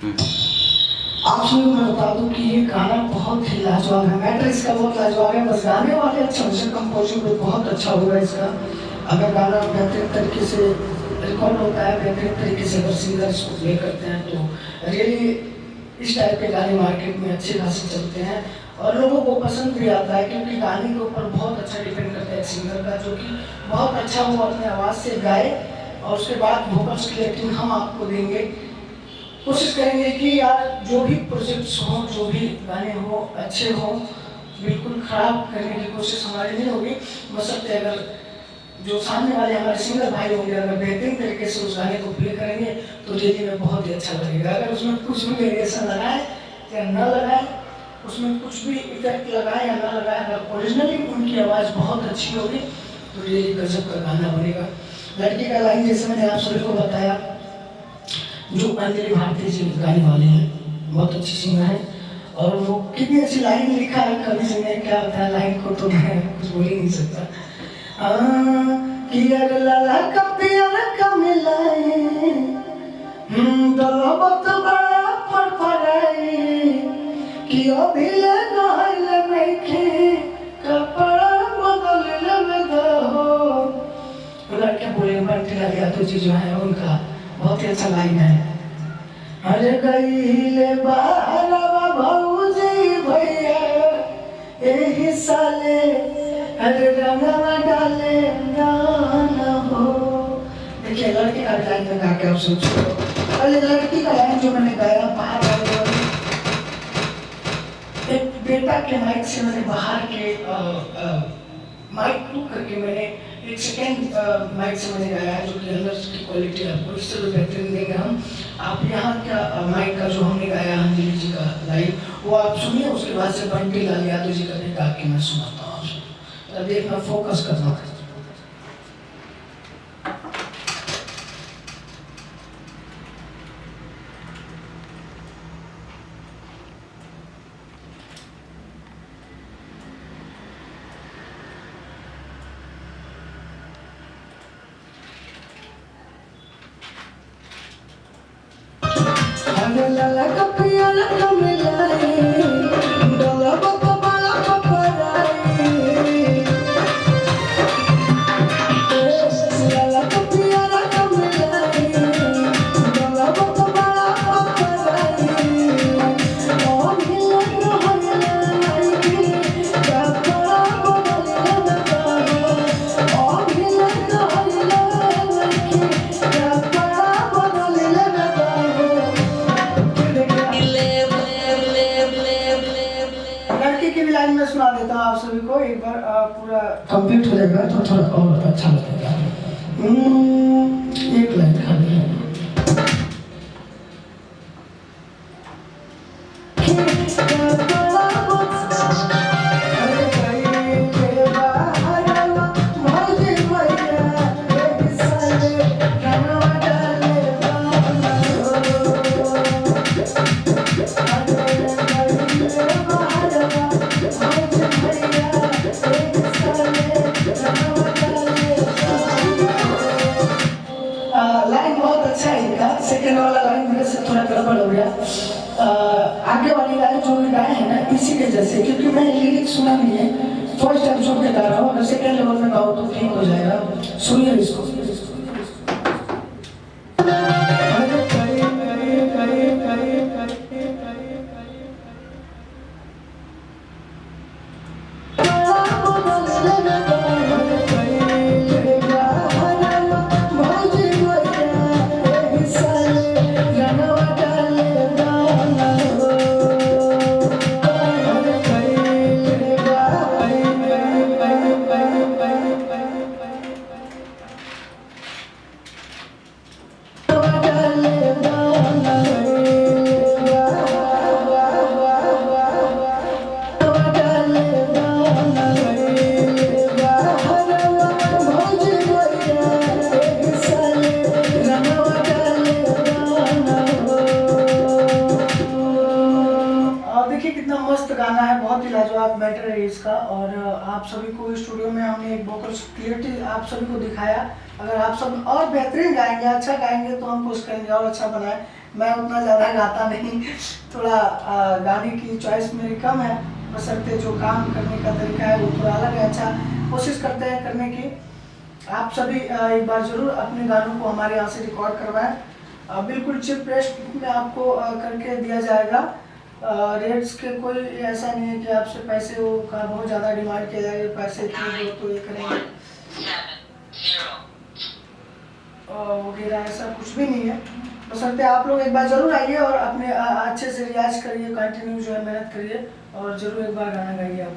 आप सभी को मैं बता दूं कि ये गाना बहुत ही लाजवाब है। मैटर इसका बहुत लाजवाब है, बस गाने वाले अच्छा म्यूजिक कंपोजिंग भी बहुत अच्छा होगा इसका। अगर गाना बेहतरीन तरीके से रिकॉर्ड होता है, बेहतरीन तरीके से अगर सिंगर इसको प्ले करते हैं तो रियली इस टाइप के गाने मार्केट में अच्छे खासे चलते हैं और लोगों को पसंद भी आता है, क्योंकि गाने के ऊपर बहुत अच्छा डिपेंड करता है सिंगर का, जो कि बहुत अच्छा वो अपने आवाज़ से गाए और उसके बाद वोकल्स की एक्टिंग हम आपको देंगे। कोशिश करेंगे कि यार जो भी प्रोजेक्ट्स हों, जो भी गाने हों, अच्छे हों, बिल्कुल ख़राब करने की कोशिश हमारी नहीं होगी। बशर्ते अगर जो सामने वाले हमारे सिंगर भाई होंगे अगर बेहतरीन तरीके से उस गाने को प्ले करेंगे तो रियली में बहुत ही अच्छा लगेगा। अगर उसमें कुछ भी वेरिएशन लगाए या न लगाए, उसमें कुछ भी इफेक्ट लगाए या ना लगाए, अगर ओरिजिनली उनकी आवाज़ बहुत अच्छी होगी तो रियली गजब का गाना बनेगा। लड़की का लाइन जैसे मैंने आप सभी को बताया, जो अंजलि भारती जी गाने वाले हैं, बहुत अच्छी सिंगर है और वो कितनी अच्छी लाइन लिखा है। कभी से मैं क्या बताया लाइन को, तो मैं कुछ बोल ही नहीं सकता। कि अगर लाला का प्यार का मिलाए दलबत बड़ा पर पड़ाई कि अभी ले नहल नहीं के कपड़ा बदल ले दो। लड़के बोले बंटी लाल यादव जी जो है उनका बहुत ही अच्छा लाइन है। अरे गईले बारवा भौजी भैया एही साले अरे रंगवा डाले गाना हो। देखिए लड़की का लाइन में गा के आप सोचो, अरे लड़की का लाइन जो मैंने गाया बाहर एक बेटा के माइक से मैंने बाहर के माइक टू करके मैंने एक सेकेंड माइक से मैंने गाया है, जो कि अंदर की क्वालिटी आपको इससे भी बेहतरीन देंगे हम। आप यहाँ का माइक का जो हमने गाया अंजलि जी का लाइव वो आप सुनिए, उसके बाद से बंटी लाल यादव जी का भी गा के मैं सुनाता हूँ आपसे। देखना, फोकस करना। लाला का प्यार का मिलाए दलबत बड़ा पपराई, लाला का प्यार का मिलाए दलबत बड़ा पपराई ओ मिलन रहल नहीं कपड़ा बदल लगा ओ मिलन रहल नहीं कपड़ा बदल लगा। लड़की की भी लाइन में सुना देता हूँ आप सभी को, एक बार पूरा कंप्लीट हो जाएगा तो थोड़ा और अच्छा लगेगा। एक लाइन खाली है। लाइन बहुत अच्छा है इनका, सेकेंड वाला लाइन मेरे से थोड़ा गड़बड़ हो गया। आगे वाली लाइन जो गाए हैं ना इसी के जैसे, क्योंकि मैंने लिरिक्स सुना नहीं है, फर्स्ट टाइम सुन के गा रहा हूँ। अगर सेकेंड लेवल में गाओ तो ठीक हो जाएगा। सुनिए इसको। गाना है, बहुत ही लाजवाब मैटर है इसका। और आप सभी को स्टूडियो में हमने एक वोकल्स क्लियरिटी आप सभी को दिखाया। अगर आप सब और बेहतरीन गाएंगे, अच्छा गाएंगे तो हम कोशिश करेंगे और अच्छा बनाए। मैं उतना ज़्यादा गाता नहीं, थोड़ा गाने की चॉइस मेरी कम है, बशर्ते जो काम करने का तरीका है वो थोड़ा अलग है। अच्छा, कोशिश करते हैं करने की। आप सभी एक बार ज़रूर अपने गानों को हमारे यहाँ से रिकॉर्ड करवाएं। बिल्कुल चीप रेट में आपको करके दिया जाएगा। रेट्स के कोई ऐसा नहीं है कि आपसे पैसे का बहुत ज़्यादा डिमांड किया जाएगा, पैसे इतने दो तो ये करेंगे वगैरह, ऐसा कुछ भी नहीं है। बशर्ते आप लोग एक बार ज़रूर आइए और अपने अच्छे से रियाज करिए, कंटिन्यू जो है मेहनत करिए और ज़रूर एक बार गाना गाइए आप।